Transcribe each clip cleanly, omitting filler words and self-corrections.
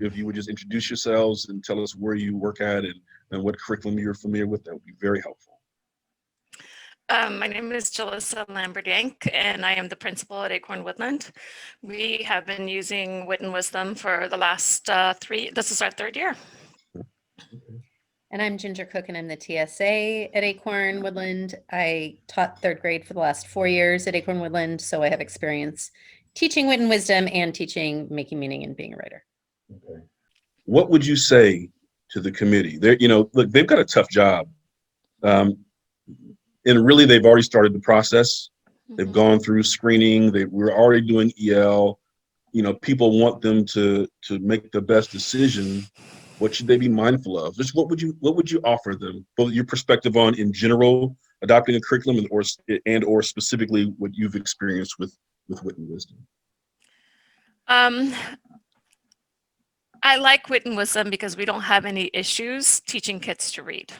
if you would just introduce yourselves and tell us where you work at and what curriculum you're familiar with, that would be very helpful. My name is Jalissa Lambert-Yank, and I am the principal at Acorn Woodland. We have been using Wit and Wisdom for the last this is our 3rd year. And I'm Ginger Cook, and I'm the TSA at Acorn Woodland. I taught 3rd grade for the last 4 years at Acorn Woodland, so I have experience teaching Wit and Wisdom and teaching Making Meaning and being a writer. Okay. What would you say to the committee? They're, look, they've got a tough job. And really, they've already started the process. They've gone through screening. We're already doing EL. People want them to make the best decision. What should they be mindful of? Just what would you offer them? Both your perspective on, in general, adopting a curriculum, or specifically what you've experienced with Wit and Wisdom. I like Wit and Wisdom because we don't have any issues teaching kids to read.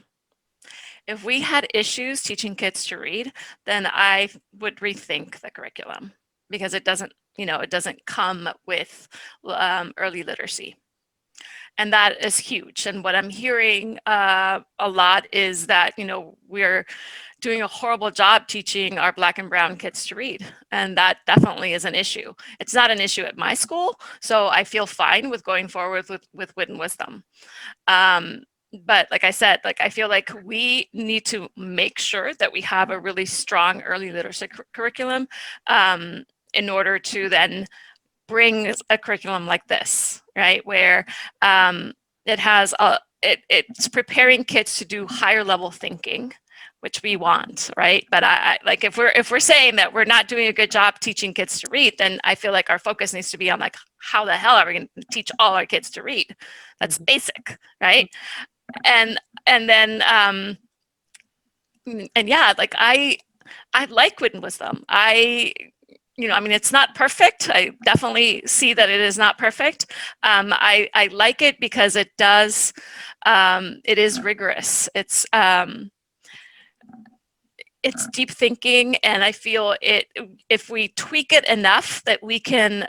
If we had issues teaching kids to read, then I would rethink the curriculum, because it doesn't come with early literacy. And that is huge. And what I'm hearing a lot is that, we're doing a horrible job teaching our Black and brown kids to read. And that definitely is an issue. It's not an issue at my school, so I feel fine with going forward with Wit and Wisdom. But like I said, I feel like we need to make sure that we have a really strong early literacy curriculum in order to then bring a curriculum like this, right? Where it's preparing kids to do higher level thinking, which we want, right? But I like, if we're saying that we're not doing a good job teaching kids to read, then I feel like our focus needs to be on how the hell are we going to teach all our kids to read? That's basic, right? And then yeah, I like Wit and Wisdom. It's not perfect. I definitely see that it is not perfect. I like it because it is rigorous. It's deep thinking, and I feel if we tweak it enough, that we can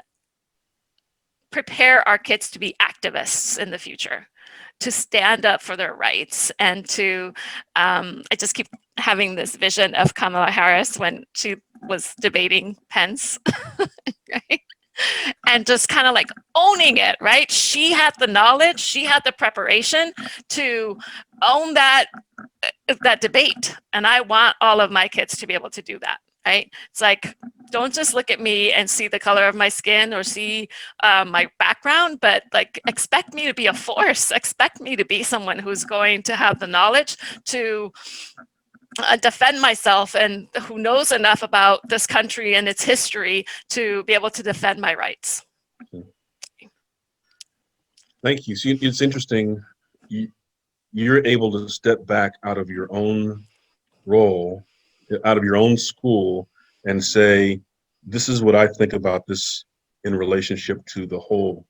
prepare our kids to be activists in the future, to stand up for their rights, and to I just keep having this vision of Kamala Harris when she was debating Pence, right? And just kind of owning it, right? She had the knowledge, she had the preparation to own that debate, and I want all of my kids to be able to do that, right? It's don't just look at me and see the color of my skin or see my background, but expect me to be a force. Expect me to be someone who's going to have the knowledge to defend myself, and who knows enough about this country and its history to be able to defend my rights. Thank you. See, it's interesting. You're able to step back out of your own role, out of your own school, and say, this is what I think about this in relationship to the whole,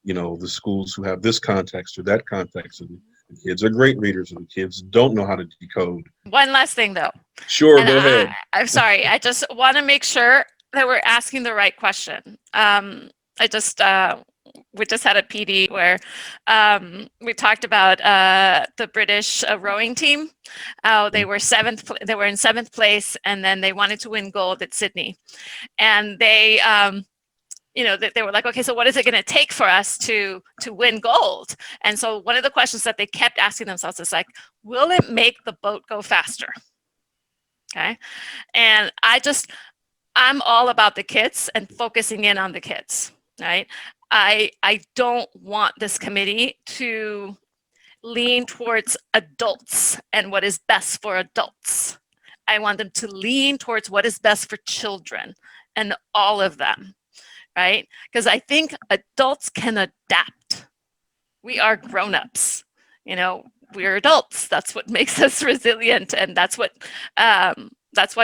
the schools who have this context or that context. Or the kids are great readers, and the kids don't know how to decode. One last thing, though. Sure, go ahead. I'm sorry. I just want to make sure that we're asking the right question. We just had a PD where we talked about the British rowing team. They were in 7th place, and then they wanted to win gold at Sydney. And they they were like, okay, so what is it going to take for us to win gold? And so one of the questions that they kept asking themselves is will it make the boat go faster? Okay. And I'm all about the kids and focusing in on the kids, right? I don't want this committee to lean towards adults and what is best for adults. I want them to lean towards what is best for children, and all of them, right? Because I think adults can adapt. We are grown-ups, we're adults. That's what makes us resilient, and that's why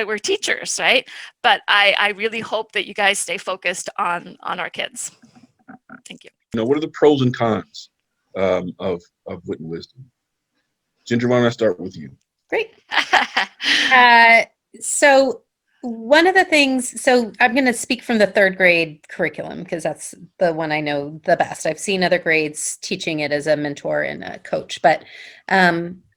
we're teachers, right? But I really hope that you guys stay focused on our kids. Thank you. What are the pros and cons of Wit and Wisdom? Ginger, why don't I start with you? Great. So One of the things, so I'm going to speak from the third grade curriculum because that's the one I know the best. I've seen other grades teaching it as a mentor and a coach, but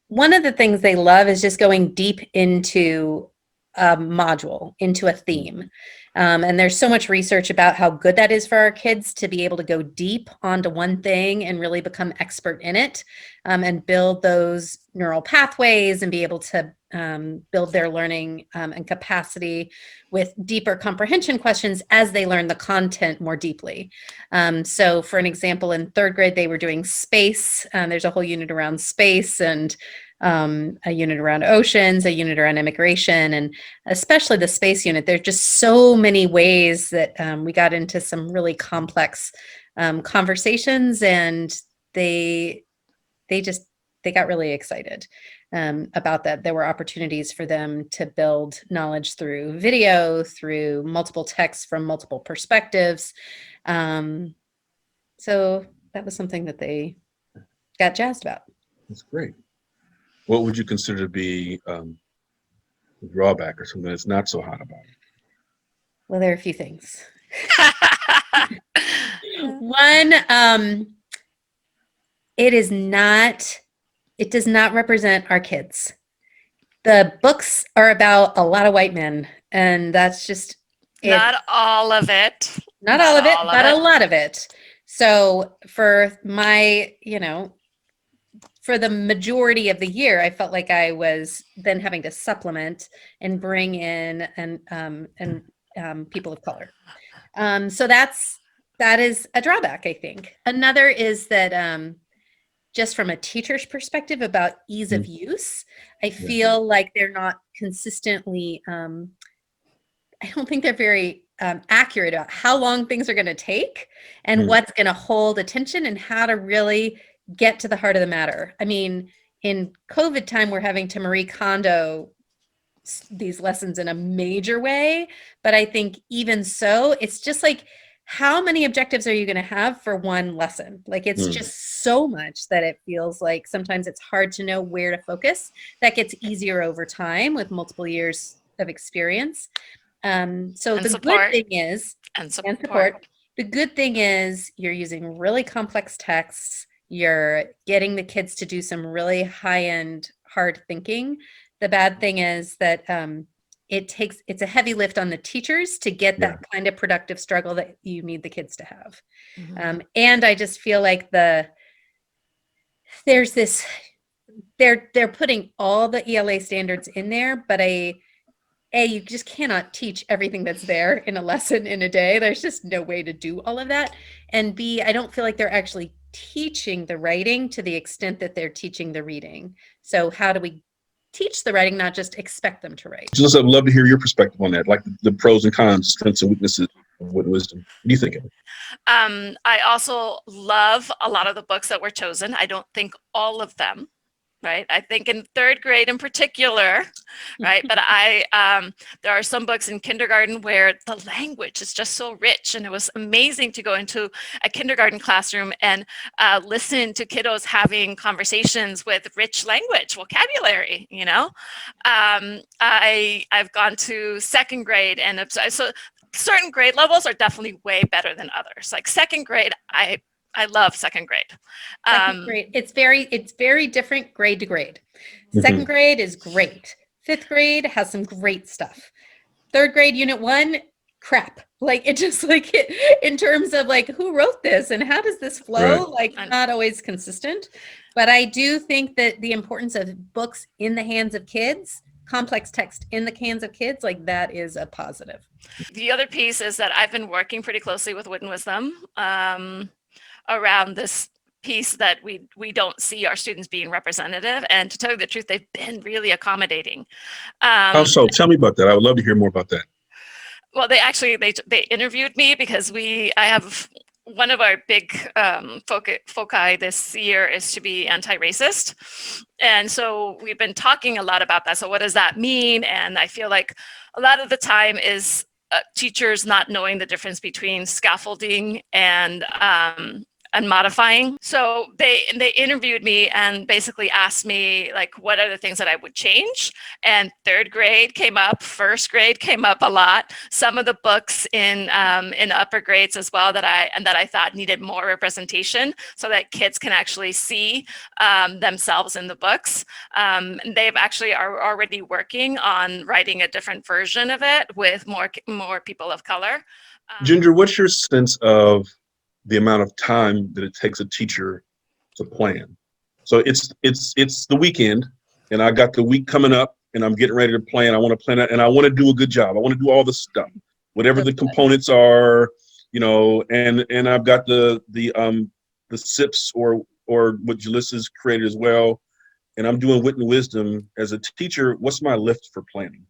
one of the things they love is just going deep into a module, into a theme. And there's so much research about how good that is for our kids to be able to go deep onto one thing and really become expert in it, and build those neural pathways and be able to build their learning and capacity with deeper comprehension questions as they learn the content more deeply. So for an example, in third grade, they were doing space. There's a whole unit around space and a unit around oceans, a unit around immigration, and especially the space unit. There's just so many ways that we got into some really complex conversations, and they got really excited about that. There were opportunities for them to build knowledge through video, through multiple texts from multiple perspectives. So that was something that they got jazzed about. That's great. What would you consider to be a drawback or something that's not so hot about it? Well, there are a few things. One, it does not represent our kids. The books are about a lot of white men, and that's just it. Not all of it. Not all of it, but a lot of it. So for my, for the majority of the year, I felt like I was then having to supplement and bring in people of color. So that is a drawback, I think. Another is that just from a teacher's perspective about ease of use, I feel like they're not consistently, I don't think they're very accurate about how long things are going to take and what's going to hold attention and how to really get to the heart of the matter. I mean, in COVID time, we're having to Marie Kondo these lessons in a major way, but I think even so, it's just like, how many objectives are you going to have for one lesson? Like, it's just so much that it feels like sometimes it's hard to know where to focus. That gets easier over time with multiple years of experience. So the good thing is, and support. The good thing is you're using really complex texts. You're getting the kids to do some really high-end hard thinking. The bad thing is that it's a heavy lift on the teachers to get that kind of productive struggle that you need the kids to have. And I just feel like there's this, they're putting all the ELA standards in there, but you just cannot teach everything that's there in a lesson in a day. There's just no way to do all of that. And B, I don't feel like they're actually teaching the writing to the extent that they're teaching the reading. So how do we teach the writing, not just expect them to write? Just I'd love to hear your perspective on that, like the pros and cons, strengths and weaknesses of Wit and Wisdom. What do you think of it? I also love a lot of the books that were chosen. I don't think all of them, right? I think in third grade in particular, right? But there are some books in kindergarten where the language is just so rich, and it was amazing to go into a kindergarten classroom and listen to kiddos having conversations with rich language, vocabulary, I've gone to second grade, and so certain grade levels are definitely way better than others. Like second grade, I love second grade. Second grade. It's very different grade to grade. Second grade is great. Fifth grade has some great stuff. Third grade, unit 1, crap. Like, it just like in terms of like, who wrote this and how does this flow? Like, not always consistent. But I do think that the importance of books in the hands of kids, complex text in the hands of kids, like that is a positive. The other piece is that I've been working pretty closely with Wit and Wisdom around this piece that we don't see our students being representative, and to tell you the truth, they've been really accommodating. So tell me about that. I would love to hear more about that. Well, they interviewed me because I have one of our big foci this year is to be anti-racist, and so we've been talking a lot about that. So what does that mean? And I feel like a lot of the time is teachers not knowing the difference between scaffolding and and modifying. So they interviewed me and basically asked me like what are the things that I would change. And third grade came up, first grade came up a lot. Some of the books in upper grades as well that I thought needed more representation so that kids can actually see themselves in the books. They've actually are already working on writing a different version of it with more people of color. Ginger, what's your sense of the amount of time that it takes a teacher to plan? So it's the weekend, and I got the week coming up, and I'm getting ready to plan. I want to plan it, and I want to do a good job. I want to do all the stuff, whatever the components are, and I've got the SIPs or what Julissa's created as well, and I'm doing Wit and Wisdom as a teacher. What's my lift for planning?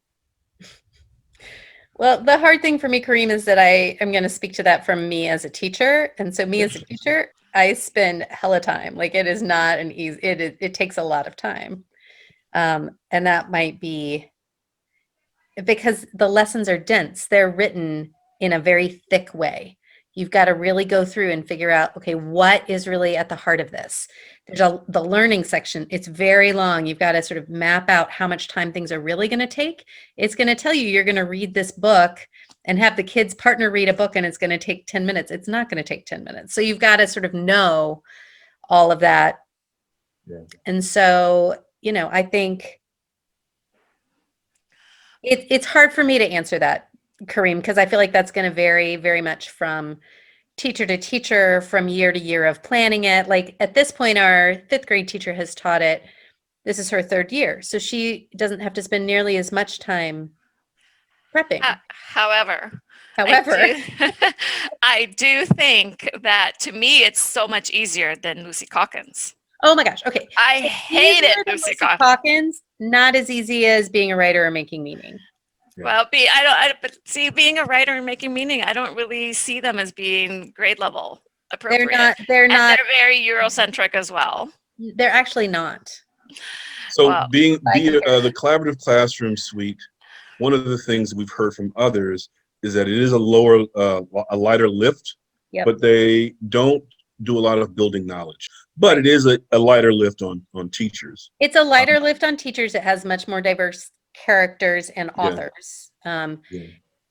Well, the hard thing for me, Kareem, is that I am going to speak to that from me as a teacher. And so me as a teacher, I spend hella time. Like it is not an easy, it takes a lot of time. And that might be because the lessons are dense. They're written in a very thick way. You've got to really go through and figure out, okay, what is really at the heart of this? There's the learning section. It's very long. You've got to sort of map out how much time things are really going to take. It's going to tell you you're going to read this book and have the kids partner read a book and it's going to take 10 minutes. It's not going to take 10 minutes. So you've got to sort of know all of that. Yeah. And so, I think it's hard for me to answer that, Kareem, because I feel like that's going to vary very much from teacher to teacher, from year to year of planning it. Like at this point, our 5th grade teacher has taught it. This is her 3rd year. So she doesn't have to spend nearly as much time prepping. However, I do think that to me, it's so much easier than Lucy Calkins. Oh my gosh. Okay. I hated Lucy Calkins. Not as easy as being a writer or making meaning. Yeah. Well, but being a writer and making meaning, I don't really see them as being grade level appropriate. They're not. They're very Eurocentric as well. They're actually not. So being the collaborative classroom suite, one of the things that we've heard from others is that it is a lighter lift, yep. But they don't do a lot of building knowledge. But it is a lighter lift on teachers. It's a lighter lift on teachers. It has much more diverse characters and authors. Yeah.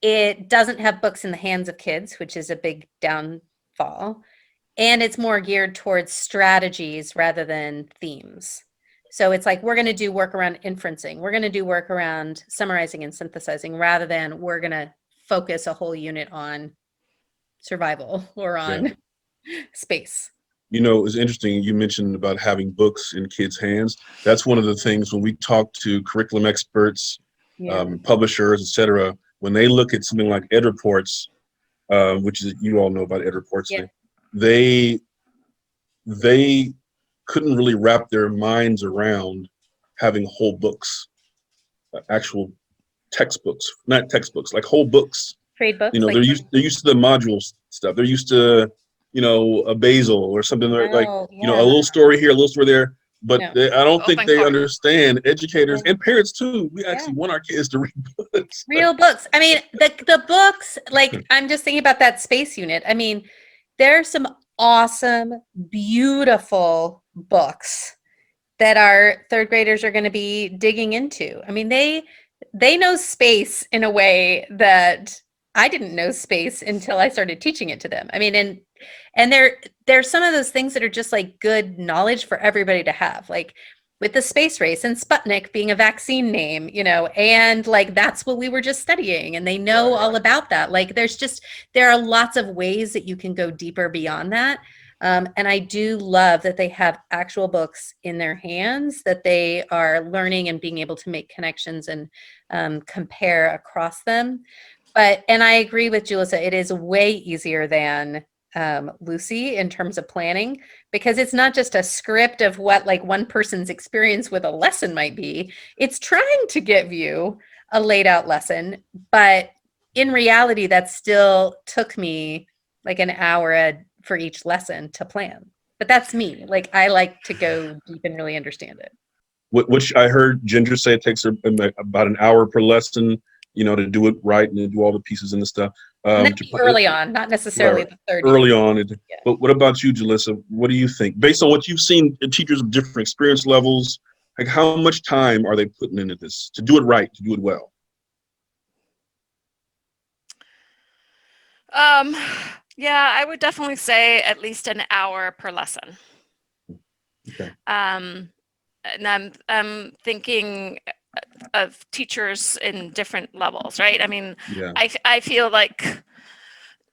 It doesn't have books in the hands of kids, which is a big downfall. And it's more geared towards strategies rather than themes. So it's like, we're going to do work around inferencing. We're going to do work around summarizing and synthesizing rather than we're going to focus a whole unit on survival or on space. It's interesting. You mentioned about having books in kids' hands. That's one of the things when we talk to curriculum experts, publishers, etc. When they look at something like ed reports, which is, you all know about ed reports, they couldn't really wrap their minds around having whole books, actual textbooks, not textbooks, like whole books. Trade books. They're used to the module stuff. They're used to a Basil or something a little story here, a little story there. But I don't think they understand, educators and parents too. We actually want our kids to read books. Real books. I mean, the books, like I'm just thinking about that space unit. I mean, there are some awesome, beautiful books that our 3rd graders are going to be digging into. I mean, they know space in a way that I didn't know space until I started teaching it to them. I mean, and there's some of those things that are just like good knowledge for everybody to have, like with the space race and Sputnik being a vaccine name, and like that's what we were just studying, and they know all about that. Like there are lots of ways that you can go deeper beyond that. And I do love that they have actual books in their hands, that they are learning and being able to make connections and compare across them. And I agree with Julissa, it is way easier than Lucy in terms of planning, because it's not just a script of what like one person's experience with a lesson might be. It's trying to give you a laid out lesson, but in reality, that still took me like an hour for each lesson to plan. But that's me. Like I like to go deep and really understand it. Which I heard Ginger say it takes her about an hour per lesson. to do it right and to do all the pieces and the stuff. And that'd be early on, not necessarily Right. the third Early year. on. Yeah. But what about you, Jalissa? What do you think? Based on what you've seen teachers of different experience levels, like how much time are they putting into this to do it right, to do it well? Yeah, I would definitely say at least an hour per lesson. Okay. And I'm thinking of teachers in different levels, right? I mean, Yeah. I feel like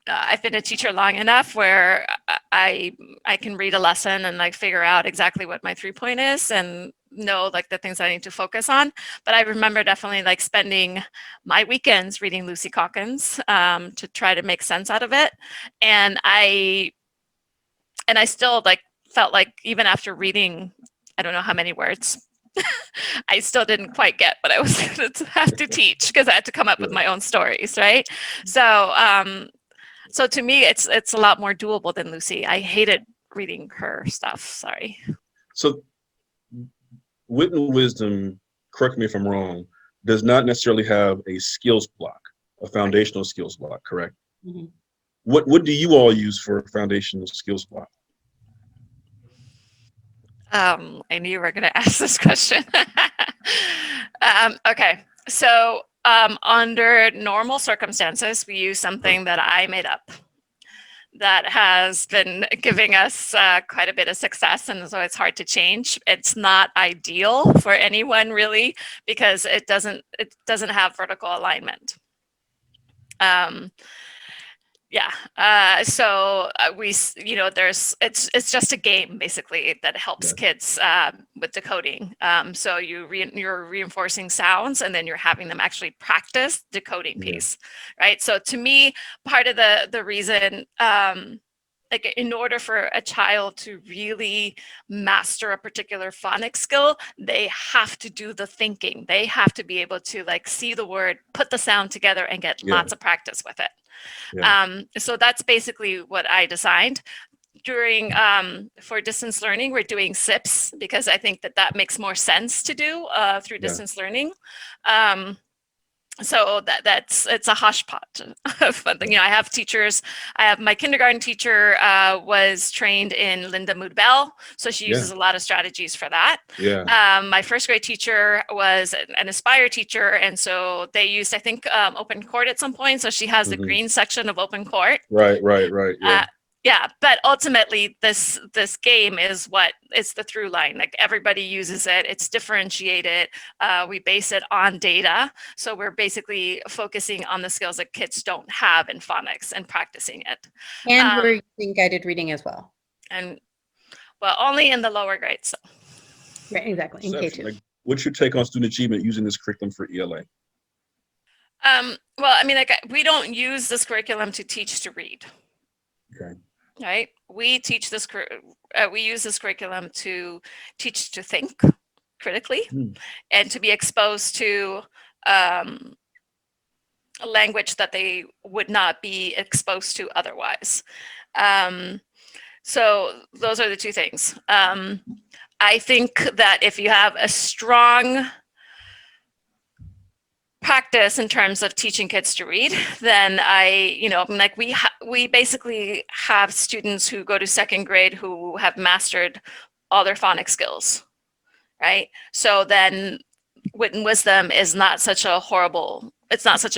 I've been a teacher long enough where I can read a lesson and like figure out exactly what my 3-point is and know like the things I need to focus on. But I remember definitely like spending my weekends reading Lucy Calkins to try to make sense out of it. And I still like felt like even after reading, I don't know how many words, I still didn't quite get what I was going to have to teach because I had to come up with my own stories, right? So to me, it's a lot more doable than Lucy. I hated reading her stuff. Sorry. So Wit and Wisdom, correct me if I'm wrong, does not necessarily have a skills block, a foundational skills block, correct? Mm-hmm. What do you all use for a foundational skills block? I knew you were going to ask this question. Okay, so under normal circumstances, we use something that I made up that has been giving us quite a bit of success, and so it's hard to change. It's not ideal for anyone really because it doesn't have vertical alignment. So there's it's just a game basically that helps kids with decoding. So you're reinforcing sounds and then you're having them actually practice decoding piece, right? So to me, part of the reason, like in order for a child to really master a particular phonics skill, they have to do the thinking. They have to be able to like see the word, put the sound together and get lots of practice with it. So that's basically what I designed. During for distance learning, we're doing SIPs because I think that makes more sense to do through distance learning. So it's a hodgepodge of fun. I have teachers. I have my kindergarten teacher was trained in Linda Mood Bell, so she uses a lot of strategies for that. My first grade teacher was an Aspire teacher, and so they used, I think, Open Court at some point. So she has the green section of Open Court. Right. Yeah, but ultimately this game is what it's the through line. Like everybody uses it. It's differentiated. We base it on data. So we're basically focusing on the skills that kids don't have in phonics and practicing it. And we're using guided reading as well. And well, only in the lower grades. So. Right, exactly. In K2. Like, what's your take on student achievement using this curriculum for ELA? Well, I mean, like we don't use this curriculum to teach to read. Okay. Right. We use this curriculum to teach to think critically and to be exposed to a language that they would not be exposed to otherwise. So those are the two things. I think that if you have a strong practice in terms of teaching kids to read, then we basically have students who go to second grade who have mastered all their phonics skills, right? So then Wit and Wisdom is not such a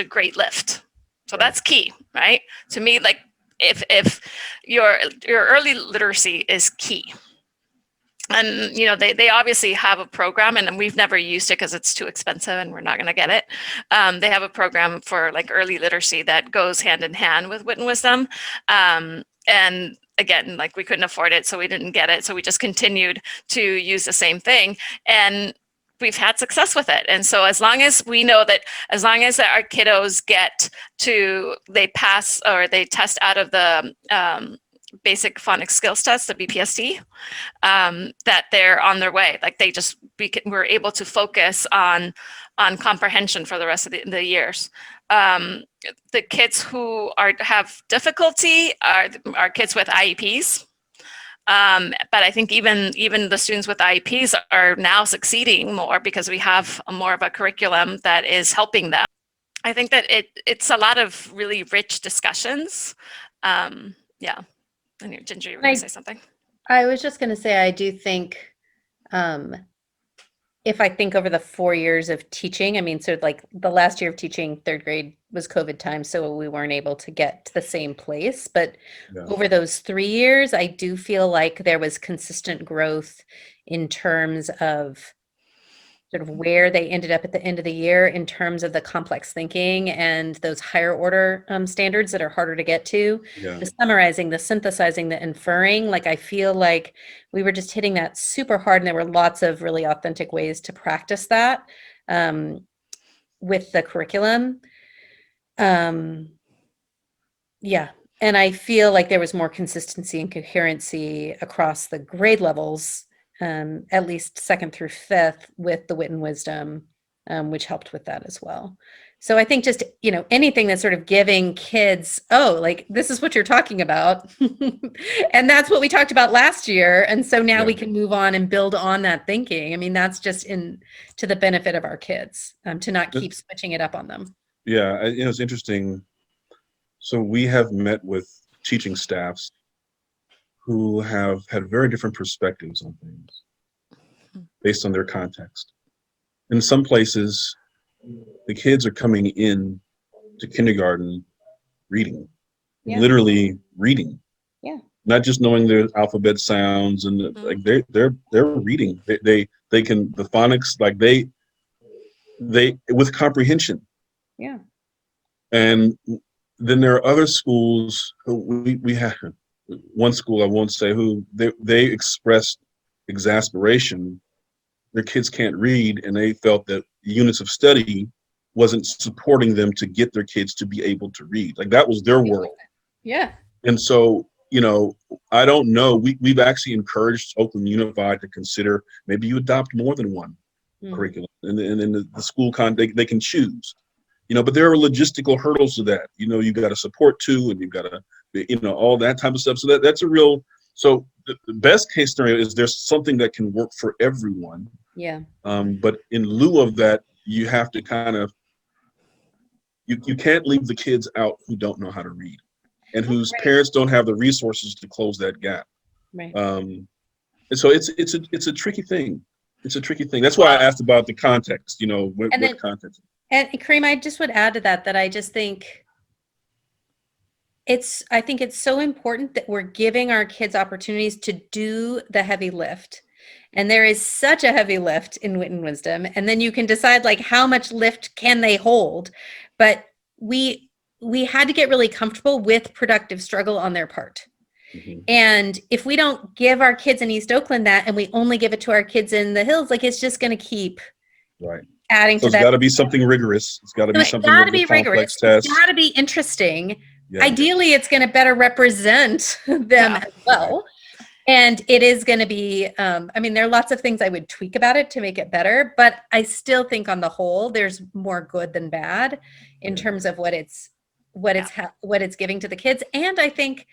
great lift. So that's key, right? To me, like if your early literacy is key. And they obviously have a program, and we've never used it because it's too expensive and we're not going to get it. They have a program for like early literacy that goes hand in hand with Wit and Wisdom. And again, like we couldn't afford it, so we didn't get it. So we just continued to use the same thing, and we've had success with it. And so as long as we know that, as long as our kiddos they pass or they test out of the basic phonics skills test, the BPST, that they're on their way. Like we're able to focus on comprehension for the rest of the years. The kids who have difficulty are kids with IEPs. But I think even the students with IEPs are now succeeding more because we have more of a curriculum that is helping them. I think that it's a lot of really rich discussions. Yeah. And Ginger, you were going to say something. I was just going to say, I do think, if I think over the 4 years of teaching, I mean, so like the last year of teaching third grade was COVID time, so we weren't able to get to the same place. But Yeah. over those 3 years, I do feel like there was consistent growth in terms of sort of where they ended up at the end of the year in terms of the complex thinking and those higher order standards that are harder to get to. Yeah. The summarizing, the synthesizing, the inferring. Like I feel like we were just hitting that super hard, and there were lots of really authentic ways to practice that with the curriculum. Yeah. And I feel like there was more consistency and coherency across the grade levels, at least second through fifth, with the Wit and Wisdom, which helped with that as well. So I think just, anything that's sort of giving kids, oh, like this is what you're talking about. And that's what we talked about last year. And so now we can move on and build on that thinking. I mean, that's just to the benefit of our kids, to not keep switching it up on them. Yeah, it's interesting. So we have met with teaching staffs who have had very different perspectives on things based on their context. In some places, the kids are coming in to kindergarten reading, literally reading. Yeah. Not just knowing their alphabet sounds and like they're reading. They can the phonics, like they with comprehension. Yeah. And then there are other schools. We have one school, I won't say who, they expressed exasperation. Their kids can't read, and they felt that units of study wasn't supporting them to get their kids to be able to read. Like that was their world. Yeah. And so, I don't know. We've actually encouraged Oakland Unified to consider maybe you adopt more than one curriculum, and then the school they can choose. But there are logistical hurdles to that. You got to support two, and you've got to, all that type of stuff. So that's a real. So the best case scenario is there's something that can work for everyone. Yeah. But in lieu of that, you have to kind of, you can't leave the kids out who don't know how to read, and whose parents don't have the resources to close that gap. Right. And so it's a tricky thing. It's a tricky thing. That's why I asked about the context. What context. And Kareem, I just would add to that I just think I think it's so important that we're giving our kids opportunities to do the heavy lift. And there is such a heavy lift in Wit and Wisdom. And then you can decide like how much lift can they hold. But we had to get really comfortable with productive struggle on their part. Mm-hmm. And if we don't give our kids in East Oakland that, and we only give it to our kids in the hills, like it's just going to keep adding to that. It's got to be something rigorous. It's got to be something with a complex test. It's got to be interesting. Yeah. Ideally, it's going to better represent them as well. And it is going to be, I mean, there are lots of things I would tweak about it to make it better, but I still think on the whole, there's more good than bad in terms of what it's giving to the kids. And I think,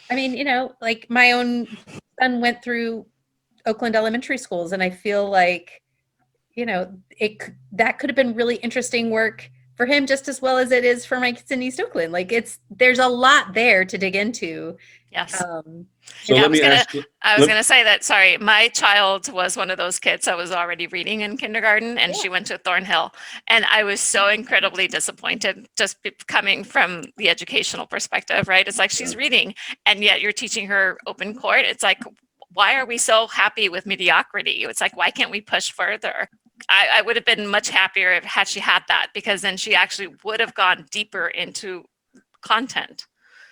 I mean, like my own son went through Oakland elementary schools, and I feel like, that could have been really interesting work for him just as well as it is for my kids in East Oakland. Like there's a lot there to dig into. Yes. So let me ask you. I was going to say that, sorry, my child was one of those kids that was already reading in kindergarten, and she went to Thornhill. And I was so incredibly disappointed just coming from the educational perspective, right? It's like she's reading, and yet you're teaching her open court. It's like, why are we so happy with mediocrity? It's like, why can't we push further? I would have been much happier had she had that, because then she actually would have gone deeper into content.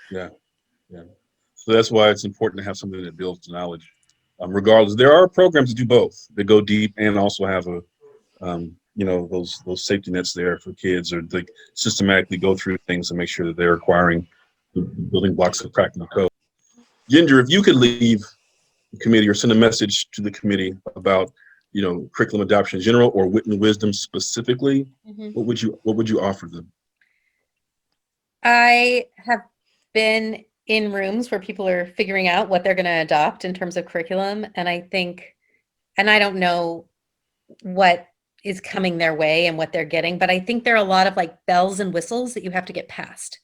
Yeah. So that's why it's important to have something that builds knowledge. Regardless, there are programs that do both. They go deep and also have those safety nets there for kids, or they systematically go through things to make sure that they're acquiring the building blocks of cracking the code. Ginger, if you could leave the committee or send a message to the committee about curriculum adoption in general, or Wit and Wisdom specifically, what would you offer them? I have been in rooms where people are figuring out what they're going to adopt in terms of curriculum. And I think, and I don't know what is coming their way and what they're getting. But I think there are a lot of like bells and whistles that you have to get past.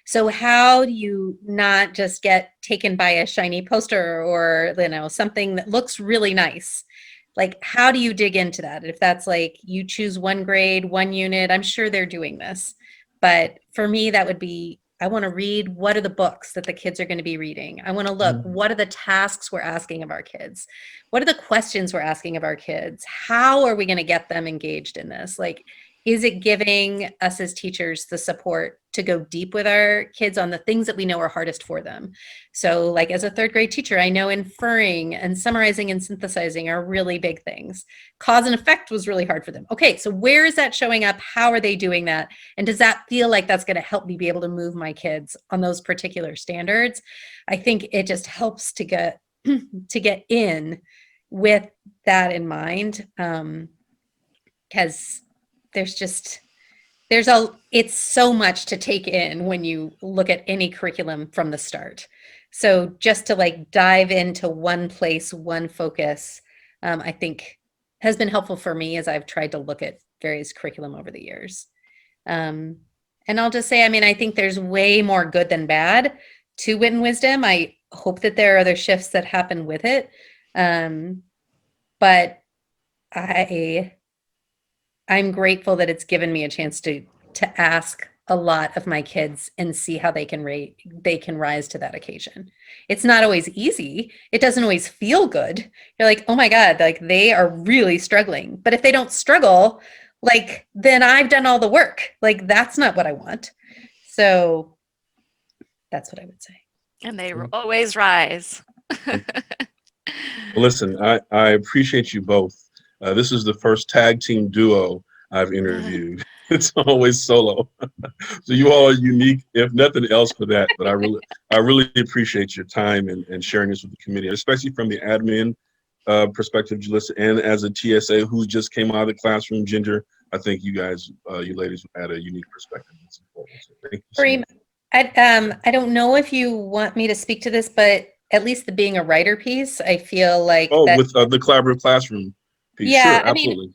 So how do you not just get taken by a shiny poster or, you know, something that looks really nice? Like, how do you dig into that? If that's like you choose one grade, one unit, I'm sure they're doing this. But for me, that would be, I want to read, what are the books that the kids are going to be reading? I want to look, what are the tasks we're asking of our kids? What are the questions we're asking of our kids? How are we going to get them engaged in this? Like, is it giving us as teachers the support to go deep with our kids on the things that we know are hardest for them? So like as a third grade teacher, I know inferring and summarizing and synthesizing are really big things. Cause and effect was really hard for them. Okay, so where is that showing up? How are they doing that? And does that feel like that's going to help me be able to move my kids on those particular standards? I think it just helps to get in with that in mind, because it's so much to take in when you look at any curriculum from the start. So just to like dive into one place, one focus, I think has been helpful for me as I've tried to look at various curriculum over the years. And I'll just say, I mean, I think there's way more good than bad to Wit and Wisdom. I hope that there are other shifts that happen with it. But I'm grateful that it's given me a chance to ask a lot of my kids and see how they can rise to that occasion. It's not always easy. It doesn't always feel good. You're like, oh my God, like they are really struggling. But if they don't struggle, like then I've done all the work. Like that's not what I want. So that's what I would say. And they always rise. Listen, I appreciate you both. This is the first tag team duo I've interviewed. It's always solo. So you all are unique, if nothing else for that. But I really appreciate your time and sharing this with the committee, especially from the admin perspective, Jalissa, and as a TSA who just came out of the classroom, Ginger. I think you guys, you ladies, add a unique perspective. That's important. So thank you so much. I don't know if you want me to speak to this, but at least the being a writer piece, I feel like with the collaborative classroom piece. Yeah, Sure, absolutely. I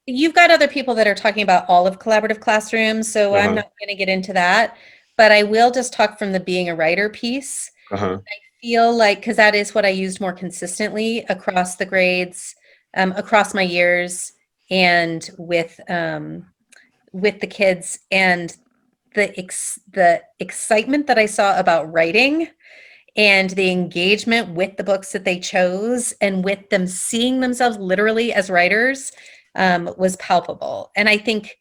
mean, you've got other people that are talking about all of collaborative classrooms, so I'm not going to get into that, but I will just talk from the being a writer piece. I feel like, because that is what I used more consistently across the grades, across my years, and with the kids, and the excitement that I saw about writing and the engagement with the books that they chose and with them seeing themselves literally as writers was palpable. And I think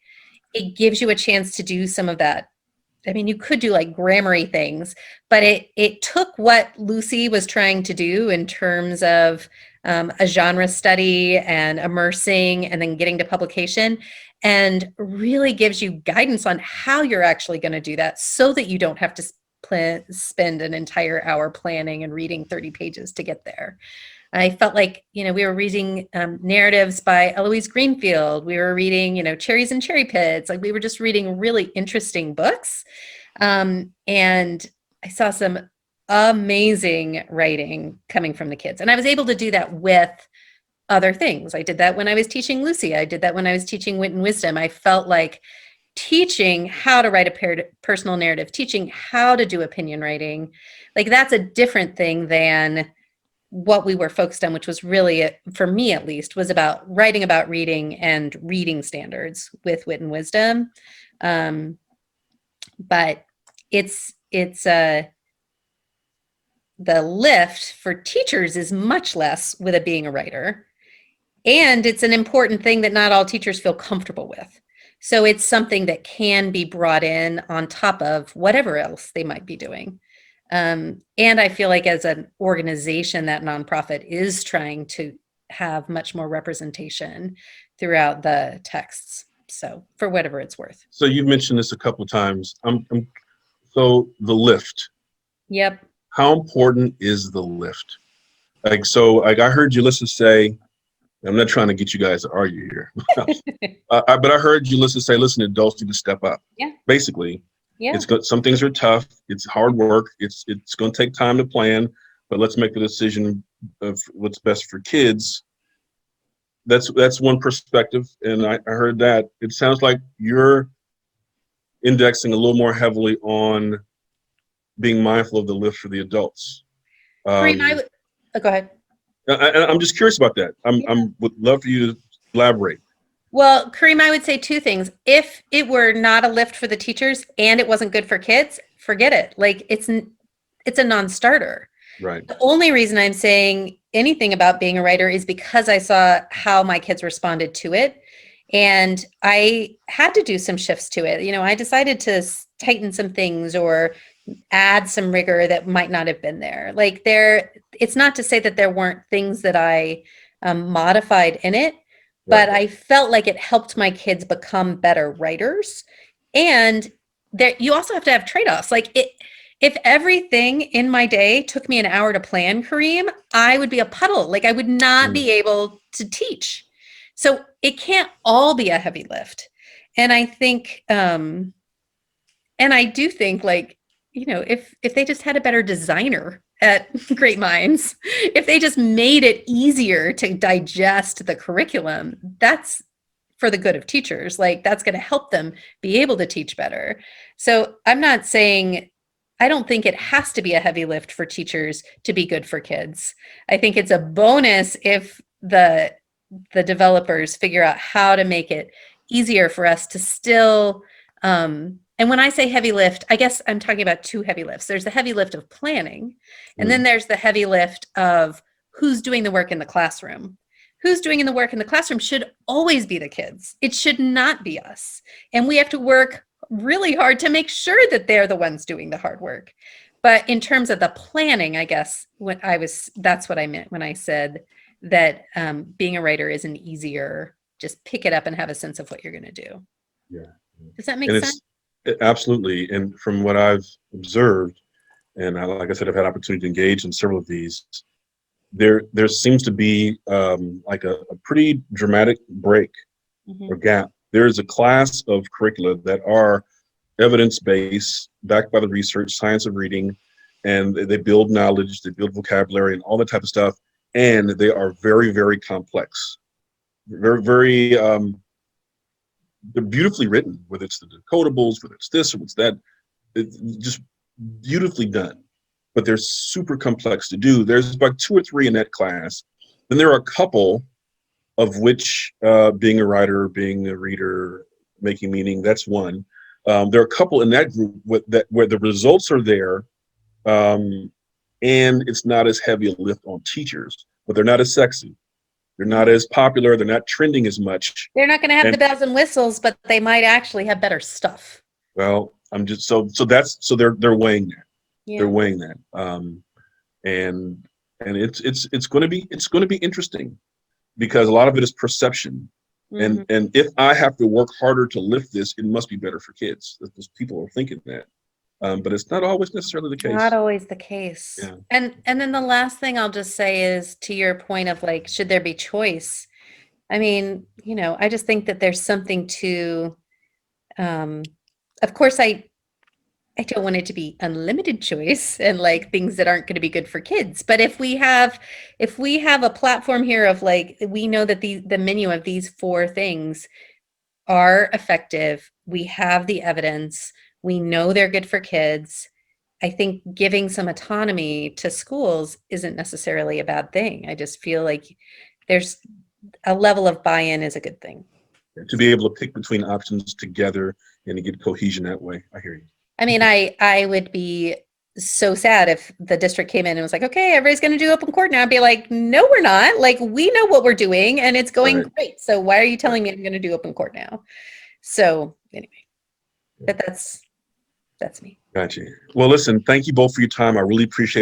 it gives you a chance to do some of that. I mean, you could do like grammar-y things, but it took what Lucy was trying to do in terms of a genre study and immersing and then getting to publication, and really gives you guidance on how you're actually going to do that so that you don't have to spend an entire hour planning and reading 30 pages to get there. I felt like, we were reading narratives by Eloise Greenfield. We were reading, Cherries and Cherry Pits. Like we were just reading really interesting books. And I saw some amazing writing coming from the kids. And I was able to do that with other things. I did that when I was teaching Lucy. I did that when I was teaching Wit and Wisdom. I felt like teaching how to write a personal narrative, teaching how to do opinion writing, like that's a different thing than what we were focused on, which was really, for me at least, was about writing about reading and reading standards with Wit and Wisdom. But the lift for teachers is much less with it being a writer. And it's an important thing that not all teachers feel comfortable with. So it's something that can be brought in on top of whatever else they might be doing. And I feel like as an organization, that nonprofit is trying to have much more representation throughout the texts. So for whatever it's worth. So you've mentioned this a couple of times. So the lift. Yep. How important is the lift? I heard Jalissa say, I'm not trying to get you guys to argue here, but I heard Jalissa say, listen, adults need to step up. Yeah. Basically, yeah. Some things are tough. It's hard work. It's going to take time to plan, but let's make the decision of what's best for kids. that's one perspective, and I heard that. It sounds like you're indexing a little more heavily on being mindful of the lift for the adults. Kareem, go ahead. I'm just curious about that. Would love for you to elaborate. Well, Kareem, I would say two things. If it were not a lift for the teachers and it wasn't good for kids, forget it. Like it's a non-starter. Right. The only reason I'm saying anything about being a writer is because I saw how my kids responded to it. And I had to do some shifts to it. You know, I decided to tighten some things or add some rigor that might not have been there. Like it's not to say that there weren't things that I modified in it, but I felt like it helped my kids become better writers. And there, you also have to have trade-offs. Like if everything in my day took me an hour to plan, Kareem, I would be a puddle. Like I would not be able to teach. So it can't all be a heavy lift. And I think, and I do think, like, you know, if they just had a better designer at Great Minds, if they just made it easier to digest the curriculum, that's for the good of teachers. Like that's going to help them be able to teach better. So I'm not saying, I don't think it has to be a heavy lift for teachers to be good for kids. I think it's a bonus if the developers figure out how to make it easier for us to still, and when I say heavy lift, I guess I'm talking about two heavy lifts. There's the heavy lift of planning, and then there's the heavy lift of who's doing the work in the classroom. Who's doing the work in the classroom should always be the kids. It should not be us. And we have to work really hard to make sure that they're the ones doing the hard work. But in terms of the planning, I guess that's what I meant when I said that being a writer isn't easier. Just pick it up and have a sense of what you're going to do. Yeah. Does that make sense? Absolutely. And from what I've observed, and like I said, I've had opportunity to engage in several of these, there seems to be like a pretty dramatic break or gap. There's a class of curricula that are evidence-based, backed by the research, science of reading, and they build knowledge, they build vocabulary and all that type of stuff. And they are very, very complex. Very, very, they're beautifully written, whether it's the decodables, whether it's this or what's that, it's just beautifully done. But they're super complex to do. There's about 2 or 3 in that class. Then there are a couple of which being a writer, being a reader, making meaning, that's one. There are a couple in that group where the results are there, and it's not as heavy a lift on teachers, but they're not as sexy. They're not as popular. They're not trending as much. They're not going to have the bells and whistles, but they might actually have better stuff. Well, I'm just so they're weighing that. Yeah. They're weighing that. And it's going to be interesting because a lot of it is perception. And if I have to work harder to lift this, it must be better for kids. Because people are thinking that. But it's not always necessarily the case. Not always the case. Yeah. And then the last thing I'll just say is to your point of like, should there be choice? I mean, you know, I just think that there's something to, of course, I don't want it to be unlimited choice and like things that aren't going to be good for kids. But if we have a platform here of like, we know that the menu of these 4 things are effective, we have the evidence, we know they're good for kids. I think giving some autonomy to schools isn't necessarily a bad thing. I just feel like there's a level of buy-in is a good thing. To be able to pick between options together and to get cohesion that way. I hear you. I mean, I would be so sad if the district came in and was like, okay, everybody's going to do open court now. I'd be like, no, we're not. Like, we know what we're doing and it's going great. So why are you telling me I'm going to do open court now? So anyway, but that's me. Gotcha. Well, listen, thank you both for your time. I really appreciate it.